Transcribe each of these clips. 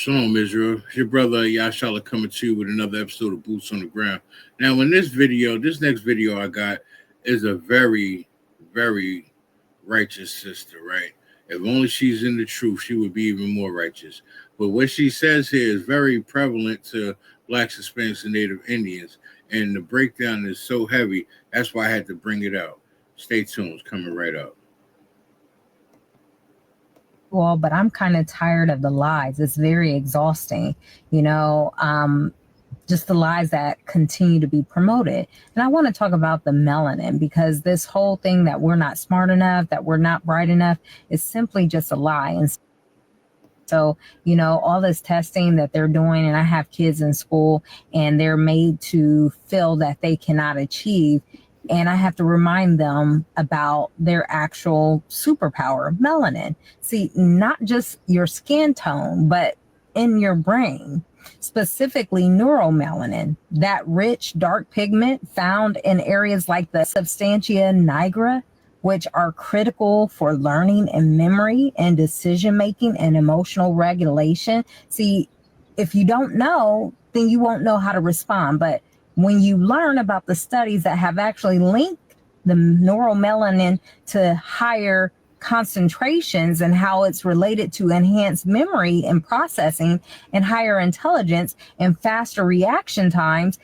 Shalom, Israel. It's your brother Yashala coming to you with another episode of Boots on the Ground. Now, in this next video I got is a very, very righteous sister, right? If only she's in the truth, she would be even more righteous. But what she says here is very prevalent to Blacks, Hispanics, and Native Indians. And the breakdown is so heavy, that's why I had to bring it out. Stay tuned. It's coming right up. Well, but I'm kind of tired of the lies. It's very exhausting, just the lies that continue to be promoted. And I want to talk about the melanin, because this whole thing that we're not smart enough, that we're not bright enough, is simply just a lie. And so, all this testing that they're doing, and I have kids in school and they're made to feel that they cannot achieve. And I have to remind them about their actual superpower, melanin. See, not just your skin tone, but in your brain, specifically neuromelanin, that rich dark pigment found in areas like the substantia nigra, which are critical for learning and memory and decision making and emotional regulation. See, if you don't know, then you won't know how to respond. But when you learn about the studies that have actually linked the neuromelanin to higher concentrations and how it's related to enhanced memory and processing and higher intelligence and faster reaction times,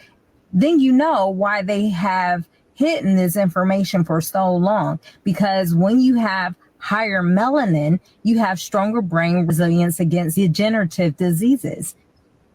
then you know why they have hidden this information for so long. Because when you have higher melanin, you have stronger brain resilience against degenerative diseases.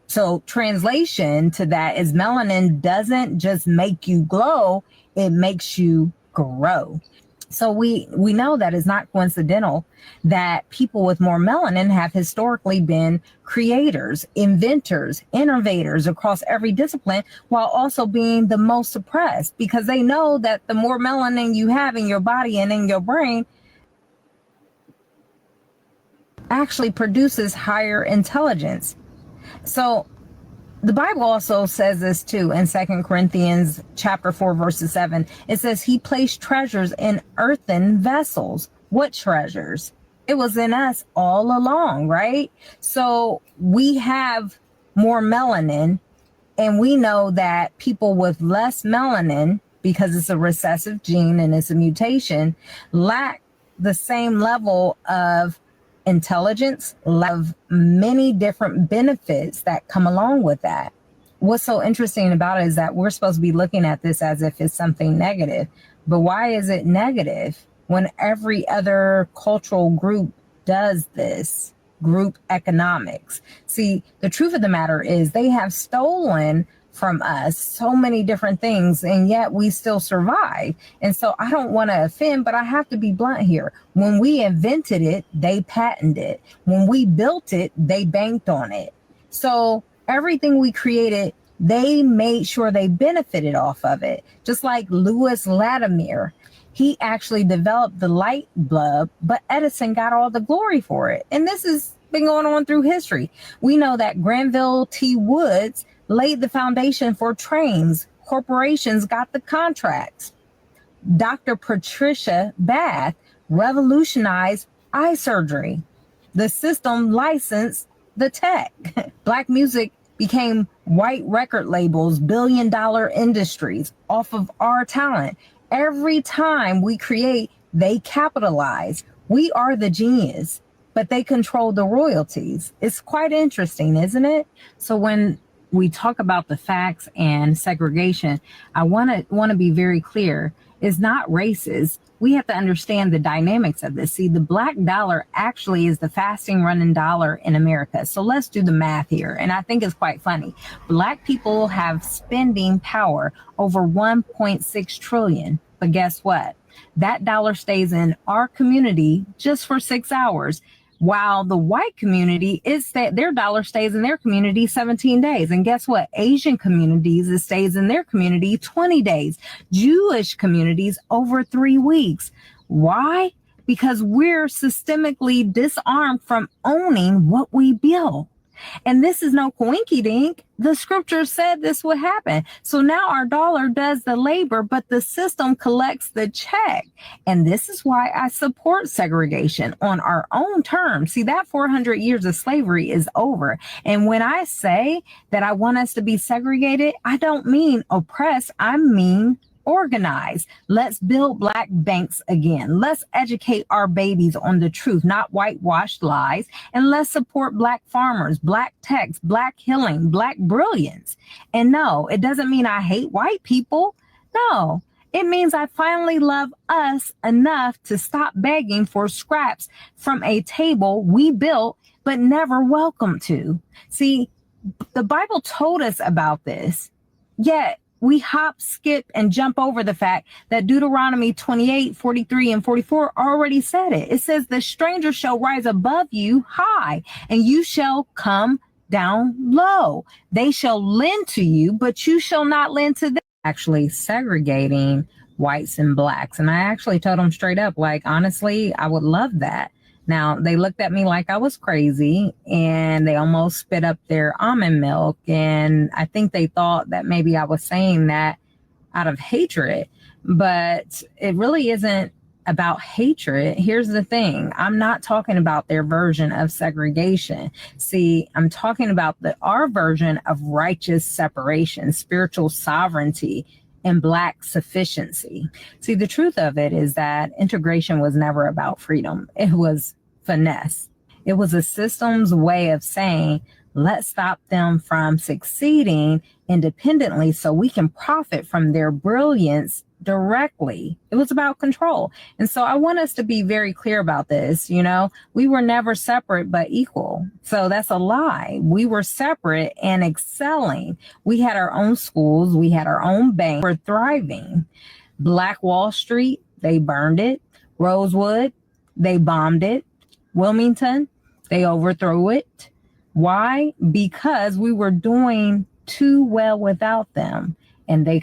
So translation to that is melanin doesn't just make you glow, it makes you grow. So we know that it's not coincidental that people with more melanin have historically been creators, inventors, innovators across every discipline, while also being the most suppressed, because they know that the more melanin you have in your body and in your brain actually produces higher intelligence. So the Bible also says this too in 2 Corinthians chapter 4, verses 7. It says he placed treasures in earthen vessels. What treasures? It was in us all along, right? So we have more melanin, and we know that people with less melanin, because it's a recessive gene and it's a mutation, lack the same level of intelligence, of many different benefits that come along with that. What's so interesting about it is that we're supposed to be looking at this as if it's something negative. But why is it negative when every other cultural group does this? Group economics. See, the truth of the matter is they have stolen from us so many different things, and yet we still survive. And so I don't want to offend, but I have to be blunt here. When we invented it, they patented it. When we built it, they banked on it. So everything we created, they made sure they benefited off of it. Just like Louis Latimer, he actually developed the light bulb, but Edison got all the glory for it. And this has been going on through history. We know that Granville T. Woods laid the foundation for trains. Corporations got the contracts. Dr. Patricia Bath revolutionized eye surgery. The system licensed the tech. Black music became white record labels, billion-dollar industries off of our talent. Every time we create, they capitalize. We are the genius, but they control the royalties. It's quite interesting, isn't it? So when we talk about the facts and segregation, I want to be very clear. It's not racist. We have to understand the dynamics of this. See, the black dollar actually is the fastest running dollar in America. So let's do the math here. And I think it's quite funny. Black people have spending power over 1.6 trillion. But guess what? That dollar stays in our community just for 6 hours, while the white community is that their dollar stays in their community 17 days. And guess what? Asian communities, it stays in their community 20 days. Jewish communities over 3 weeks. Why? Because we're systemically disarmed from owning what we build. And this is no coinky dink. The scripture said this would happen. So now our dollar does the labor, but the system collects the check. And this is why I support segregation on our own terms. See, that 400 years of slavery is over. And when I say that I want us to be segregated, I don't mean oppressed. I mean organize. Let's build black banks again. Let's educate our babies on the truth, not whitewashed lies. And let's support black farmers, black techs, black healing, black brilliance. And no, it doesn't mean I hate white people. No, it means I finally love us enough to stop begging for scraps from a table we built but never welcome to. See, the Bible told us about this, yet we hop, skip, and jump over the fact that Deuteronomy 28, 43, and 44 already said it. It says, the stranger shall rise above you high, and you shall come down low. They shall lend to you, but you shall not lend to them. Actually segregating whites and blacks. And I actually told them straight up, like, honestly, I would love that. Now, they looked at me like I was crazy, and they almost spit up their almond milk. And I think they thought that maybe I was saying that out of hatred, but it really isn't about hatred. Here's the thing. I'm not talking about their version of segregation. See, I'm talking about our version of righteous separation, spiritual sovereignty, and black sufficiency. See, the truth of it is that integration was never about freedom. It was finesse. It was a system's way of saying, let's stop them from succeeding independently so we can profit from their brilliance directly. It was about control. And so I want us to be very clear about this. You know, we were never separate but equal. So that's a lie. We were separate and excelling. We had our own schools. We had our own bank. We're thriving. Black Wall Street, they burned it. Rosewood, they bombed it. Wilmington, they overthrew it. Why? Because we were doing too well without them. And they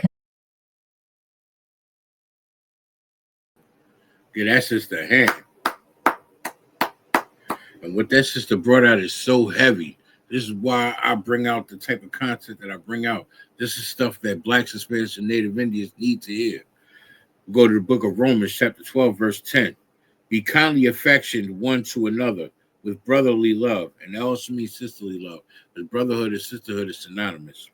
Yeah, that's just the hand. And what that sister brought out is so heavy. This is why I bring out the type of content that I bring out. This is stuff that Blacks, Hispanics, and Native Indians need to hear. Go to the book of Romans, chapter 12, verse 10. Be kindly affectioned one to another with brotherly love. And that also means sisterly love. Because brotherhood and sisterhood is synonymous.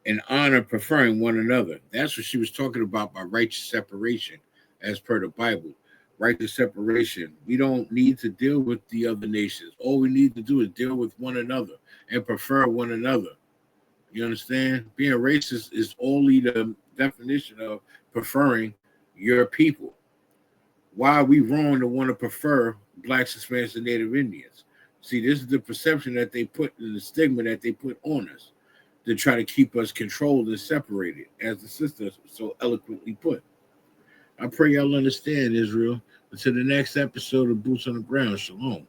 And honor, preferring one another. That's what she was talking about by righteous separation, as per the Bible. Righteous separation. We don't need to deal with the other nations. All we need to do is deal with one another and prefer one another. You understand? Being racist is only the definition of preferring your people. Why are we wrong to want to prefer Blacks, Hispanics, and Native Indians? See, this is the perception that they put and the stigma that they put on us to try to keep us controlled and separated, as the sister so eloquently put. I pray y'all understand, Israel. Until the next episode of Boots on the Ground, shalom.